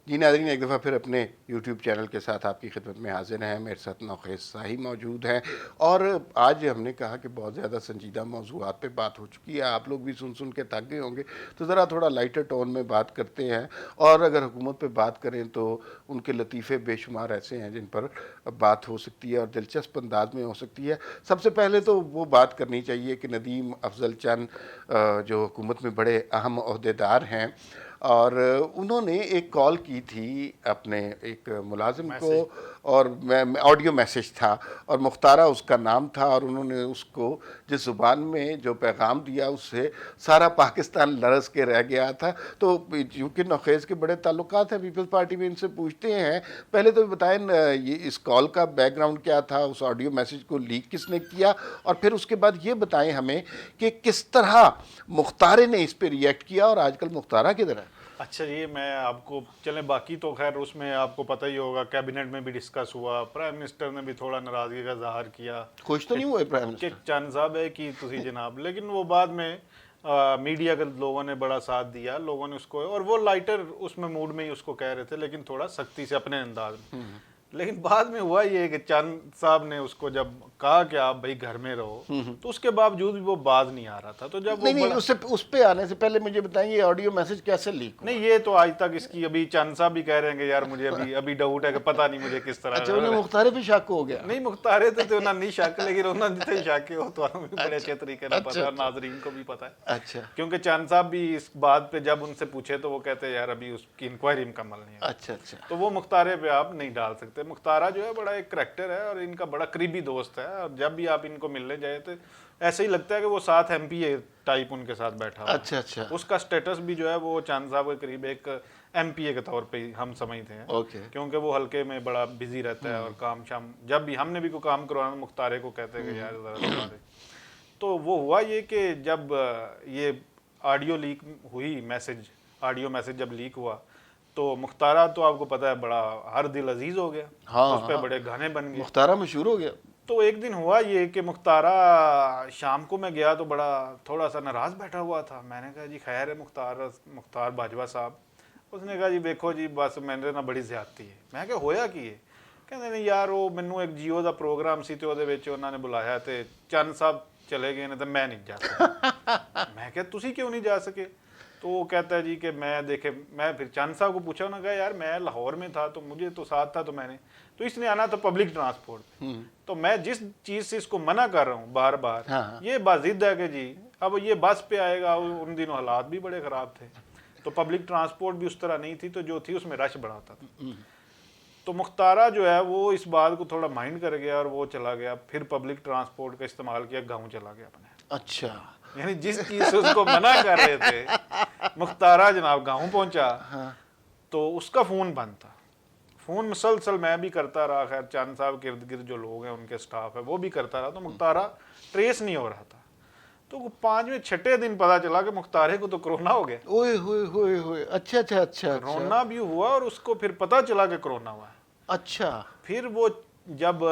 जी नाज़रीन, एक दफ़ा फिर अपने यूट्यूब चैनल के साथ आपकी खिदमत में हाजिर हैं। मेरे साथ नौखेज़ शाही मौजूद हैं और आज हमने कहा कि बहुत ज़्यादा संजीदा मौज़ूआत पे बात हो चुकी है, आप लोग भी सुन सुन के थक गए होंगे, तो ज़रा थोड़ा लाइटर टोन में बात करते हैं। और अगर हुकूमत पे बात करें तो उनके लतीफ़े बेशुमार ऐसे हैं जिन पर बात हो सकती है और दिलचस्प अंदाज में हो सकती है। सबसे पहले तो वो बात करनी चाहिए कि नदीम अफजल चंद जो हुकूमत में बड़े अहम ओहदेदार हैं और उन्होंने एक कॉल की थी अपने एक मुलाजिम को, और मैं ऑडियो मैसेज था और मुख्तारा उसका नाम था, और उन्होंने उसको जिस ज़ुबान में जो पैगाम दिया उससे सारा पाकिस्तान लरस के रह गया था। तो चूँकि नौखेज़ के बड़े ताल्लुकात हैं पीपल्स पार्टी में, इनसे पूछते हैं पहले तो बताएं ये इस कॉल का बैकग्राउंड क्या था, उस ऑडियो मैसेज को लीक किसने किया, और फिर उसके बाद ये बताएं हमें कि किस तरह मुख्तारे ने इस पर रिएक्ट किया और आजकल मुख्तारा किधर है। अच्छा, ये मैं आपको चलें, बाकी तो खैर उसमें आपको पता ही होगा, कैबिनेट में भी डिस्कस हुआ, प्राइम मिनिस्टर ने भी थोड़ा नाराज़गी का इज़हार किया। खुश तो नहीं हुए प्राइम कि मिनिस्टर? चंद साहब है कि तुसी जनाब, लेकिन वो बाद में मीडिया के लोगों ने बड़ा साथ दिया, लोगों ने उसको, और वो लाइटर उसमें मूड में ही उसको कह रहे थे, लेकिन थोड़ा सख्ती से अपने अंदाज में। लेकिन बाद में हुआ ये कि चंद साहब ने उसको जब कहा कि आप भाई घर में रहो, तो उसके बावजूद भी वो बाज नहीं आ रहा था। तो जब नहीं, उससे उस पे आने से पहले मुझे बताएं ये ऑडियो मैसेज कैसे लीक हुआ? नहीं, ये तो आज तक इसकी, अभी चंद साहब भी कह रहे हैं कि यार मुझे अभी डाउट है कि पता नहीं मुझे किस तरह। अच्छा, उन्हें मुख्तारे पे शक हो गया? नहीं, मुख्तारे तो उन्होंने नहीं शक, लेकिन उन्होंने जितने शक हो तो हमें भी बड़े अच्छे तरीके से पता है, नाजरीन को भी पता है। अच्छा, क्योंकि चंद साहब भी इस बात पे जब उनसे पूछे तो वो कहते हैं यार अभी उसकी इंक्वायरी मुकम्मल नहीं है। अच्छा, अच्छा। तो वो मुख्तारे पे आप नहीं डाल सकते। मुख्तारा जो है बड़ा एक करैक्टर है और इनका बड़ा करीबी दोस्त है, और जब भी आप इनको मिलने जाए तो ऐसे ही लगता है कि वो साथ एमपीए टाइप उनके साथ बैठा हुआ है। अच्छा, अच्छा। उसका स्टेटस भी जो है वो चंद साहब के करीब एक एमपीए के तौर पे हम समझते हैं। ओके। क्योंकि वो हल्के में बड़ा बिजी रहता है और काम शाम, जब भी हमने भी कोई काम करवाना मुख्तारे को कहते हैं कि यार जरा करवा दे। तो वो हुआ ये कि जब ये ऑडियो लीक हुई, ऑडियो मैसेज जब लीक हुआ, तो मुख्तारा तो आपको पता है बड़ा हर दिल अजीज हो गया। हाँ, उस पर बड़े गाने बन गए, मुख्तारा मशहूर हो गया। तो एक दिन हुआ ये कि मुख्तारा, शाम को मैं गया तो बड़ा थोड़ा सा नाराज बैठा हुआ था। मैंने कहा जी खैर है मुख्तार बाजवा साहब? उसने कहा जी देखो जी बस मेरे ना बड़ी ज्यादती है। मैं क्या होया कि ये कहते नहीं यार वो मैनू एक जियो का प्रोग्राम सी तो उन्होंने बुलाया तो चंद साहब चले गए, नहीं तो मैं नहीं जा सका। मैं क्या तुसी क्यों नहीं जा सके? तो वो कहता है जी कि मैं फिर चंद साहब को पूछा, उन्होंने कहा यार मैं लाहौर में था तो मुझे तो साथ था, तो इसने आना था पब्लिक ट्रांसपोर्ट। तो मैं जिस चीज से इसको मना कर रहा हूँ बार बार, हाँ। ये बाजिद है कि जी अब ये बस पे आएगा। उन दिनों हालात भी बड़े खराब थे, तो पब्लिक ट्रांसपोर्ट भी उस तरह नहीं थी, तो जो थी उसमें रश बढ़ाता था। तो मुख्तारा जो है वो इस बात को थोड़ा माइंड कर गया और वो चला गया, फिर पब्लिक ट्रांसपोर्ट का इस्तेमाल किया, गाँव चला गया अपने। अच्छा, यानी जिस चीज से उसको मना कर रहे थे, मुख्तारा जनाब गाँव पहुंचा। हाँ। तो उसका फोन बंद था। फोन मुसलसल मैं भी करता रहा, खैर चंद साहब के इर्द गिर्द जो लोग हैं उनके स्टाफ है वो भी करता रहा, तो मुख्तारा ट्रेस नहीं हो रहा था। तो 5वें 6ठे दिन पता चला कि मुख्तारे को तो कोरोना हो गया। ओए होए होए होए, अच्छा अच्छा अच्छा। कोरोना भी हुआ और उसको फिर पता चला कि कोरोना हुआ है। अच्छा। फिर वो जब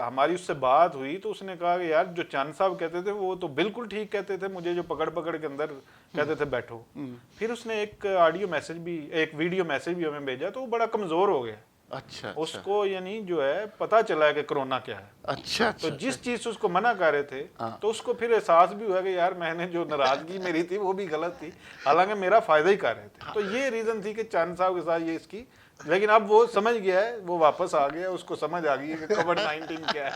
हमारी उससे बात हुई तो उसने कहा कि यार जो चंद साहब कहते थे वो तो बिल्कुल ठीक कहते थे, मुझे जो पकड़ पकड़ के अंदर कहते थे बैठो। फिर उसने एक वीडियो मैसेज भी हमें भेजा, तो वो बड़ा कमजोर हो गया। अच्छा, उसको यानी जो है पता चला कि कोरोना क्या है। अच्छा, तो जिस चीज से उसको मना कर रहे थे, तो उसको फिर एहसास भी हुआ कि यार मैंने जो नाराजगी मेरी थी वो भी गलत थी, हालांकि मेरा फायदा ही कर रहे थे। तो ये रीजन थी कि चंद साहब के साथ ये इसकी, लेकिन अब वो समझ गया है, वो वापस आ गया, उसको समझ आ गई है कि कोविड-19 क्या है।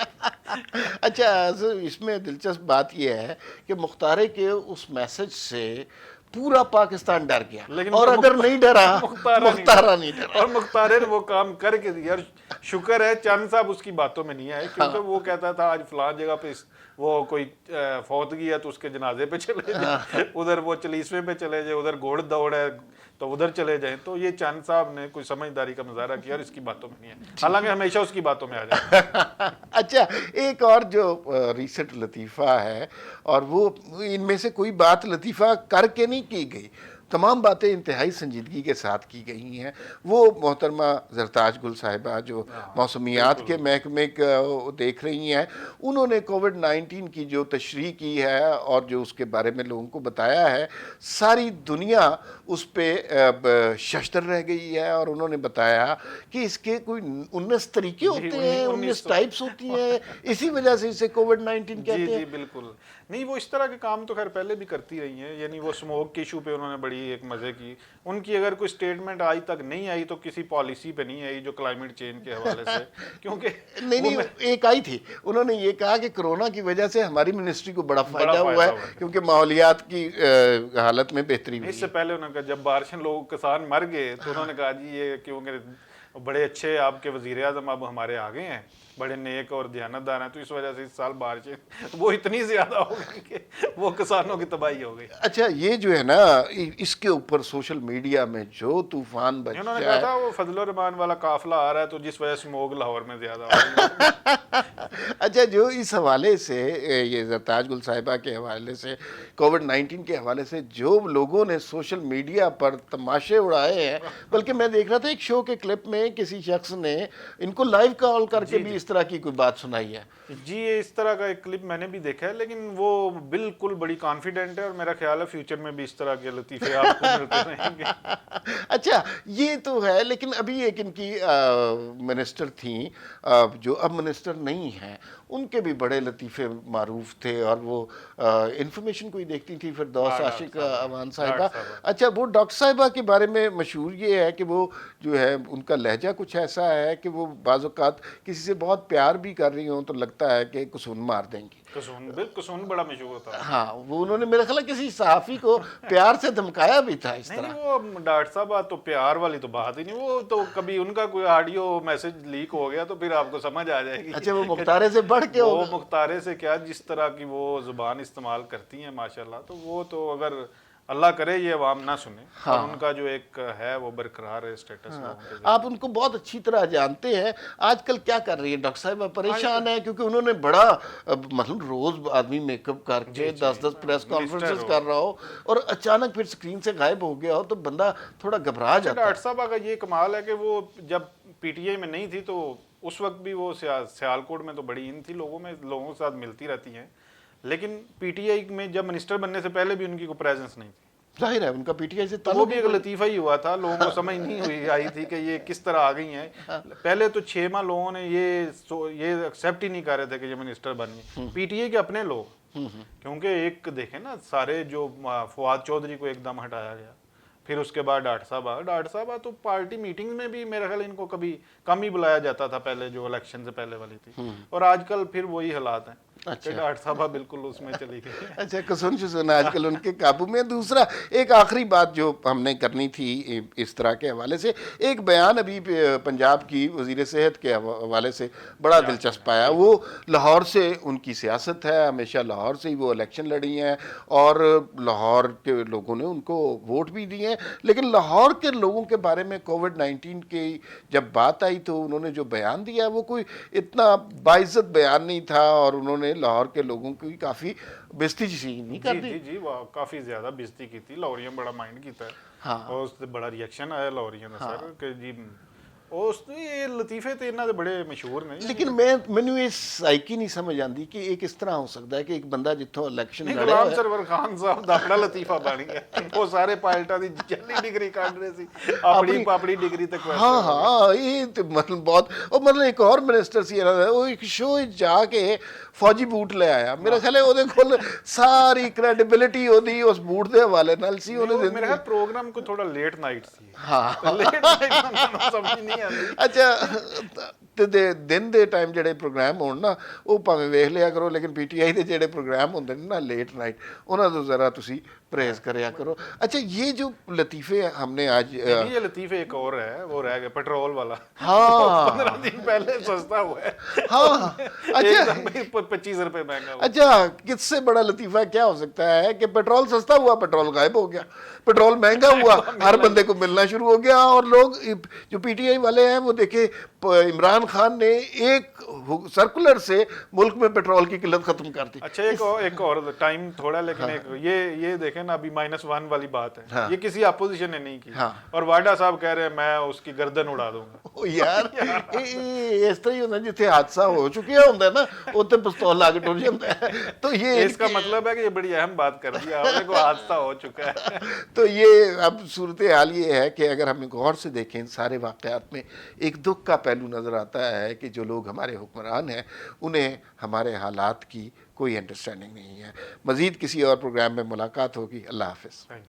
अच्छा, इसमें दिलचस्प बात यह है कि मुख्तारे के उस मैसेज से पूरा पाकिस्तान डर गया, लेकिन और अगर नहीं डरा मुख्तारा नहीं डरा, और मुख्तारे ने वो काम करके दिया। शुक्र है चंद साहब उसकी बातों में नहीं आए, क्योंकि वो कहता था आज फलां जगह पे वो कोई फौतगी है तो उसके जनाजे पे चले जाए, उधर वो चलीसवे पे चले जाए, उधर घोड़ दौड़ है तो उधर चले जाए। तो ये चंद साहब ने कोई समझदारी का मुजाहरा किया और इसकी बातों में नहीं है, हालांकि हमेशा उसकी बातों में आ जाए। अच्छा, एक और जो रीसेंट लतीफ़ा है, और वो इनमें से कोई बात लतीफ़ा करके नहीं की गई, तमाम बातें इंतहाई संजीदगी के साथ की गई हैं। वो मोहतरमा जरताज गुल साहिबा जो मौसमियात के महकमे का देख रही हैं, उन्होंने कोविड-19 की जो तशरीह की है और जो उसके बारे में लोगों को बताया है, सारी दुनिया उस पर शशदर रह गई है। और उन्होंने बताया कि इसके कोई 19 तरीके होते हैं, 19 टाइप्स होती हैं, इसी वजह से इसे कोविड-19 कहते हैं। जी बिल्कुल नहीं, वो इस तरह के काम तो खैर पहले भी करती रही हैं। यानी वो स्मोक के इशू पे उन्होंने बड़ी एक मजे की, उनकी अगर कोई स्टेटमेंट आज तक नहीं आई तो किसी पॉलिसी पे नहीं आई जो क्लाइमेट चेंज के हवाले से, क्योंकि नहीं एक आई थी, उन्होंने ये कहा कि कोरोना की वजह से हमारी मिनिस्ट्री को बड़ा फायदा हुआ है क्योंकि माहौलियात की हालत में बेहतरी हुई। इससे पहले उन्होंने कहा जब बारिश में लोग किसान मर गए तो उन्होंने कहा जी ये क्योंकि बड़े अच्छे आपके वजीर आज़म अब हमारे आ गए हैं, बड़े नेक और दयानतदार हैं, तो इस वजह से इस साल बारिशें वो इतनी ज्यादा हो गई कि वो किसानों की तबाही हो गई। अच्छा, ये जो है ना, इसके ऊपर सोशल मीडिया में जो तूफान बचा है, उन्होंने कहा था वो फजल रहमान वाला काफिला आ रहा है तो जिस वजह से स्मोक लाहौर में ज्यादा हो गई। अच्छा, जो इस हवाले से ये जरताज गुल साहिबा के हवाले से, कोविड-19 के हवाले से जो लोगों ने सोशल मीडिया पर तमाशे उड़ाए हैं, बल्कि मैं देख रहा था एक शो के क्लिप में किसी शख्स ने इनको लाइव कॉल करके भी इस तरह की कोई बात सुनाई है। जी, इस तरह का एक क्लिप मैंने भी देखा है, लेकिन वो बिल्कुल बड़ी कॉन्फिडेंट है और मेरा ख्याल है फ्यूचर में भी इस तरह के लतीफे आपको मिलते रहेंगे। अच्छा, ये तो है, लेकिन अभी एक इनकी मिनिस्टर थी जो अब मिनिस्टर नहीं हैं, उनके भी बड़े लतीफ़े मारूफ थे और वो इंफॉर्मेशन कोई देखती थी, फिरदौस आशिक अमान साहिबा। अच्छा, वो डॉक्टर साहिबा के बारे में मशहूर ये है कि वो जो है उनका लहजा कुछ ऐसा है कि वो बाज़ औक़ात किसी से बहुत प्यार भी कर रही हों तो लगता है कि कुसून मार देंगी। कुसून बड़ा मशहूर होता है। हाँ, वो उन्होंने मेरे ख्याल किसी सहाफ़ी को प्यार से धमकाया भी था इस तरह। नहीं, वो डॉक्टर साहब तो प्यार वाली तो बात ही नहीं, वो तो कभी उनका कोई ऑडियो मैसेज लीक हो गया तो फिर आपको समझ आ जाएगी। अच्छा, वो मुख्तारे से बढ़ के वो मुख्तारे से क्या, जिस तरह की वो जुबान इस्तेमाल करती हैं माशाल्लाह, तो वो तो अगर अल्लाह करे ये अवाम ना सुने। हाँ। और उनका जो एक है वो बरकरार है स्टेटस। हाँ। आप उनको बहुत अच्छी तरह जानते हैं। आजकल क्या कर रही है डॉक्टर साहिबा, परेशान है क्योंकि उन्होंने बड़ा मतलब रोज आदमी मेकअप करके 10-10 प्रेस कॉन्फ्रेंसेस कर रहा हो और अचानक फिर स्क्रीन से गायब हो गया हो तो बंदा थोड़ा घबरा जाता है। डॉक्टर साहब का ये कमाल है कि वो जब पीटीआई में नहीं थी तो उस वक्त भी वो सियालकोट में तो बड़ी इन थी, लोगों के साथ मिलती रहती हैं, लेकिन पीटीआई में जब मिनिस्टर बनने से पहले भी उनकी कोई प्रेजेंस नहीं थी। जाहिर है उनका पीटीआई से तो वो भी एक लतीफ़ा ही हुआ था, लोगों को समझ नहीं हुई आई थी कि ये किस तरह आ गई हैं। पहले तो 6 माह लोगों ने ये एक्सेप्ट ही नहीं कर रहे थे कि ये मिनिस्टर बन गए, पीटीआई के अपने लोग। क्योंकि एक देखें ना, सारे जो फवाद चौधरी को एकदम हटाया गया, फिर उसके बाद डॉक्टर साहब तो पार्टी मीटिंग में भी मेरा ख्याल इनको कभी कम ही बुलाया जाता था पहले, जो इलेक्शन से पहले वाली थी, और आजकल फिर वही हालात हैं। अच्छा, डॉक्टर साहब बिल्कुल उसमें चली गई। अच्छा, कुसून आजकल उनके काबू में। दूसरा एक आखिरी बात जो हमने करनी थी इस तरह के हवाले से, एक बयान अभी पंजाब की वजीर सेहत के हवाले से बड़ा दिलचस्प आया। वो लाहौर से उनकी सियासत है, हमेशा लाहौर से ही वो इलेक्शन लड़ी हैं और लाहौर के लोगों ने उनको वोट भी दिए हैं, लेकिन लाहौर के लोगों के बारे में कोविड-19 की जब बात आई तो उन्होंने जो बयान दिया वो कोई इतना बाइज्जत बयान नहीं था और उन्होंने लाहौर के लोगों की काफी बेइज्जती नहीं कर दी। जी, वो काफी ज्यादा बेइज्जती की थी, लाहौरियों बड़ा माइंड कीता है। हाँ। और उससे बड़ा रिएक्शन आया लाहौरियों ने। हाँ। सर कि जी ये लतीफे तो इन्होंने बड़े मशहूर नहीं, लेकिन मैनू ये साइकी नहीं समझ आती कि एक इस तरह हो सकता है कि एक बंदा जिथों इलेक्शन लड़े गुलाम सरवर खान साहब दा बड़ा लतीफा बन गया, वो सारे पायलटां दी जल्दी डिग्री काट रहे सी अपनी डिग्री तक। हाँ, ये तो मतलब बहुत, और मतलब एक और मिनिस्टर सी वो एक शो जाके फौजी बूट ले आया, मेरा ख्याल है ਉਹਦੇ ਕੋਲ सारी क्रेडिबिलिटी ਉਹਦੀ उस बूट ਦੇ ਹਵਾਲੇ ਨਾਲ ਸੀ। ਉਹਨੇ मेरा ख्याल प्रोग्राम को थोड़ा लेट नाइट सी। हाँ, लेट नाइट समझ नहीं आती। अच्छा, ਤੇ ਦਿਨ ਦੇ ਟਾਈਮ ਜਿਹੜੇ ਪ੍ਰੋਗਰਾਮ ਹੋਣ ਨਾ ਉਹ ਭਾਵੇਂ ਵੇਖ ਲਿਆ ਕਰੋ, ਲੇਕਿਨ ਪੀਟੀਆਈ ਦੇ ਜਿਹੜੇ ਪ੍ਰੋਗਰਾਮ ਹੁੰਦੇ ਨੇ ਨਾ ਲੇਟ नाइट, ਉਹਨਾਂ ਤੋਂ ज़रा ਤੁਸੀਂ परहेज करया करो। अच्छा, ये जो लतीफ़े हमने आज ये लतीफ़े एक और है, वो रह गए पेट्रोल वाला। हाँ, 15 दिन पहले सस्ता हुआ है। हाँ, अच्छा 25 रुपए महंगा हुआ। अच्छा, किससे बड़ा लतीफ़ा क्या हो सकता है कि पेट्रोल सस्ता हुआ, पेट्रोल गायब हो गया, पेट्रोल महंगा हुआ, हर बंदे को मिलना शुरू हो गया और लोग जो पीटीआई वाले हैं वो देखे इमरान खान ने एक सर्कुलर से मुल्क में पेट्रोल की किल्लत खत्म कर दी। अच्छा, एक और टाइम थोड़ा, लेकिन एक ये देखें ना, अभी -1 वाली बात है। हाँ। ये किसी अपोजिशन ने नहीं की। हाँ। और वाडा साहब कह रहे हैं मैं उसकी गर्दन उड़ा दूंगा। ओ यार इस तरह ही होता है, जिथे हादसा हो चुका होता है ना उत्ते पिस्तौल लाके टुर जाता है। तो ये इसका मतलब है कि ये बड़ी अहम बात कर दी आपने, को हादसा हो चुका है। तो ये अब सूरत हाल ये है कि अगर हम गौर से देखें इन सारे वाक़यात में एक दुख का पहलू नज़र आता है कि जो लोग हमारे हुक्मरान हैं उन्हें हमारे हालात की कोई अंडरस्टैंडिंग नहीं है। मज़ीद किसी और प्रोग्राम में मुलाकात होगी। अल्लाह हाफ़िज़।